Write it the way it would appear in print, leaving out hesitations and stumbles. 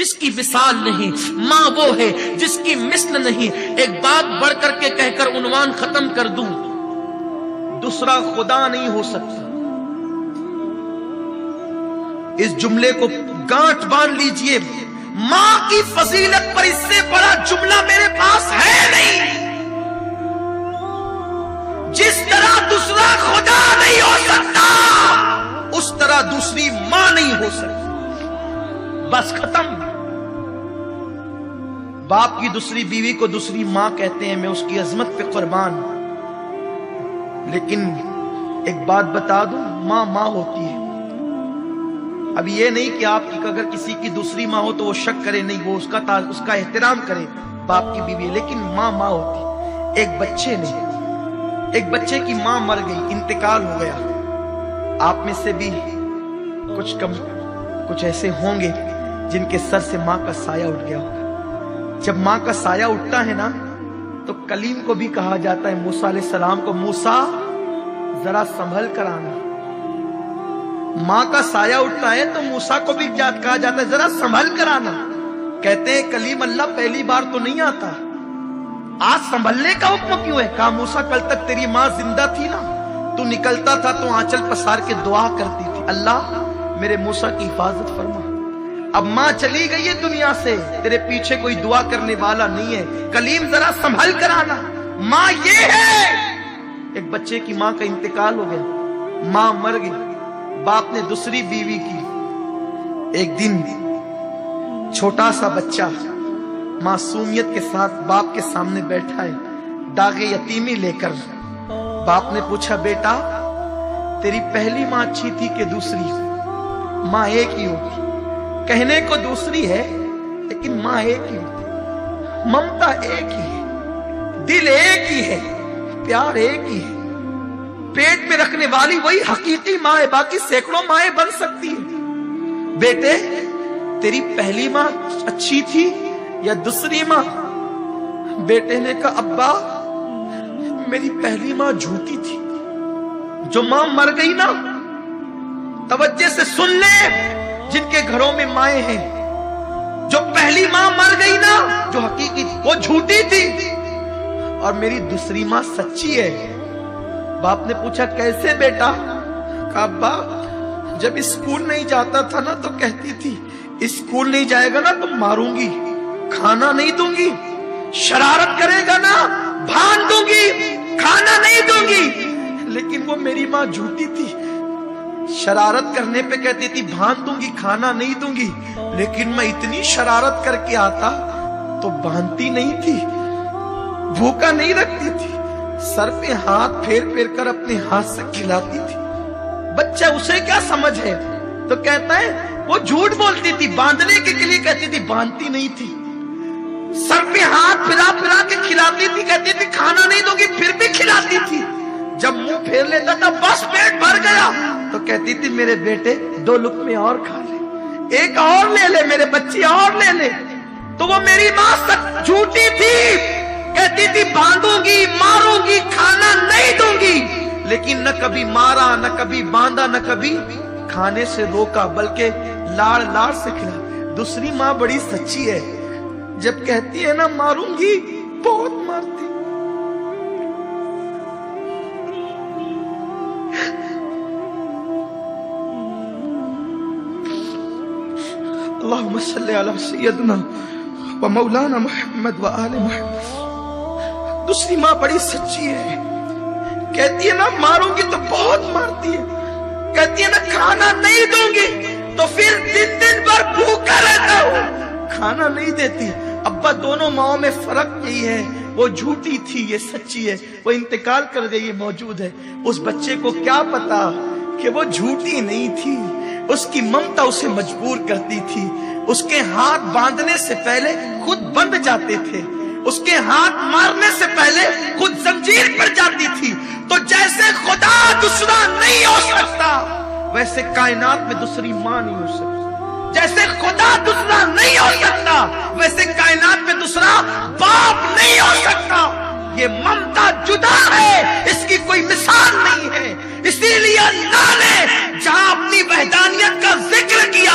جس کی مثال نہیں، ماں وہ ہے جس کی مثل نہیں. ایک بات بڑھ کر کے کہہ کر عنوان ختم کر دوں، دوسرا خدا نہیں ہو سکتا. اس جملے کو گانٹھ باندھ لیجئے، ماں کی فضیلت پر اس سے بڑا جملہ میرے پاس ہے نہیں. جس طرح دوسرا خدا نہیں ہو سکتا، اس طرح دوسری ماں نہیں ہو سکتی. بس ختم. باپ کی دوسری بیوی کو دوسری ماں کہتے ہیں، میں اس کی عظمت پہ قربان. لیکن ایک بات بتا دوں، ماں ماں ہوتی ہے. اب یہ نہیں کہ آپ کی اگر کسی کی دوسری ماں ہو تو وہ شک کرے، نہیں، وہ اس کا احترام کرے، باپ کی بیوی ہے، لیکن ماں ماں ہوتی. ایک بچے کی ماں مر گئی، انتقال ہو گیا. آپ میں سے بھی کچھ ایسے ہوں گے جن کے سر سے ماں کا سایہ اٹھ گیا ہوگا. جب ماں کا سایہ اٹھتا ہے نا تو کلیم کو بھی کہا جاتا ہے، موسیٰ علیہ السلام کو، موسیٰ ذرا سنبھل کر آنا. ماں کا سایہ اٹھتا ہے تو موسیٰ کو بھی کہا جاتا ہے ذرا سنبھل کر آنا. کہتے ہیں کلیم اللہ پہلی بار تو نہیں آتا، آج سنبھلنے کا حکم کیوں ہے؟ کہا موسیٰ کل تک تیری ماں زندہ تھی نا، تو نکلتا تھا تو آنچل پسار کے دعا کرتی تھی، اللہ میرے موسیٰ کی حفاظت فرما. اب ماں چلی گئی ہے دنیا سے، تیرے پیچھے کوئی دعا کرنے والا نہیں ہے، کلیم ذرا سنبھل کر آنا. ماں یہ ہے. ایک بچے کی ماں کا انتقال ہو گیا، ماں مر گئی، باپ نے دوسری بیوی کی. ایک دن چھوٹا سا بچہ معصومیت کے ساتھ باپ کے سامنے بیٹھا ہے، داغ یتیمی لے کر. باپ نے پوچھا، بیٹا تیری پہلی ماں اچھی تھی کہ دوسری؟ ماں ایک ہی ہوتی. کہنے کو دوسری ہے لیکن ماں ایک ہی ہوتی. ممتا ایک ہی ہے، دل ایک ہی ہے، پیار ایک ہی ہے. پیٹ میں رکھنے والی وہی حقیقی ماں ہے، باقی سینکڑوں مائیں بن سکتی ہیں. بیٹے تیری پہلی ماں اچھی تھی یا دوسری ماں؟ بیٹے نے کہا، ابا میری پہلی ماں جھوٹی تھی. جو ماں مر گئی نا، توجہ سے سن لے جن کے گھروں میں مائیں ہیں، جو پہلی ماں مر گئی نا جو حقیقی تھی وہ جھوٹی تھی، اور میری دوسری ماں سچی ہے. باپ نے پوچھا کیسے بیٹا؟ کہا ابا جب اسکول نہیں جاتا تھا نا تو کہتی تھی اسکول نہیں جائے گا نا تو ماروں گی، کھانا نہیں دوں گی. شرارت کرے گا نا بھان دوں گی، کھانا نہیں دوں گی. لیکن وہ میری ماں جھوٹی تھی. شرارت کرنے پہ کہتی تھی بھان دوں گی، کھانا نہیں دوں گی، لیکن میں اتنی شرارت کر کے آتا تو باندھتی نہیں تھی، بھوکا نہیں رکھتی تھی، سر پہ ہاتھ پھیر پھیر کر اپنے ہاتھ سے کھلاتی تھی. بچہ اسے کیا سمجھ ہے؟ تو کہتا ہے وہ جھوٹ بولتی تھی، باندھنے کے لیے کہتی تھی، باندھتی نہیں تھی. سر پہ ہاتھ پھرا پھرا کے کھلاتی تھی، کہتی تھی کھانا نہیں دوں گی، پھر بھی کھلاتی تھی. جب منہ پھیر لیتا تھا بس پیٹ بھر گیا تو کہتی تھی میرے بیٹے 2 لقمے اور کھا لے، ایک اور لے لے، میرے بچے اور لے لے. تو وہ میری ماں سچ جھوٹی تھی، کہتی تھی باندھوں گی، ماروں گی، کھانا نہیں دوں گی، لیکن نہ کبھی مارا، نہ کبھی باندھا، نہ کبھی کھانے سے روکا، بلکہ لاڑ لاڑ سے کھلا. دوسری ماں بڑی سچی ہے، جب کہتی ہے نا ماروں گی بہت مارتی. اللہم صلی علی سیدنا و مولانا محمد و آل محمد. دوسری ماں بڑی سچی ہے، کہتی ہے نا ماروں گی تو بہت مارتی ہے، کہتی ہے نا کھانا نہیں دوں گی تو پھر دن بھر بھوکا رہتا ہوں، کھانا نہیں دیتی. ابا دونوں ماؤں میں فرق یہی ہے، وہ جھوٹی تھی، یہ سچی ہے. وہ انتقال کر گئی، یہ موجود ہے. اس بچے کو کیا پتا کہ وہ جھوٹی نہیں تھی، اس کی ممتا اسے مجبور کرتی تھی. اس کے ہاتھ باندھنے سے پہلے خود بندھ جاتے تھے، اس کے ہاتھ مارنے سے پہلے خود زنجیر پر جاتی تھی. تو جیسے خدا دوسرا نہیں ہو سکتا ویسے کائنات میں دوسری ماں نہیں ہو سکتی. جیسے خدا دوسرا نہیں ہو سکتا ویسے کائنات میں دوسرا باپ نہیں ہو سکتا. یہ ممتا جدا ہے، اس کی کوئی مثال نہیں ہے. اسی لیے اللہ نے جہاں اپنی وحدانیت کا ذکر کیا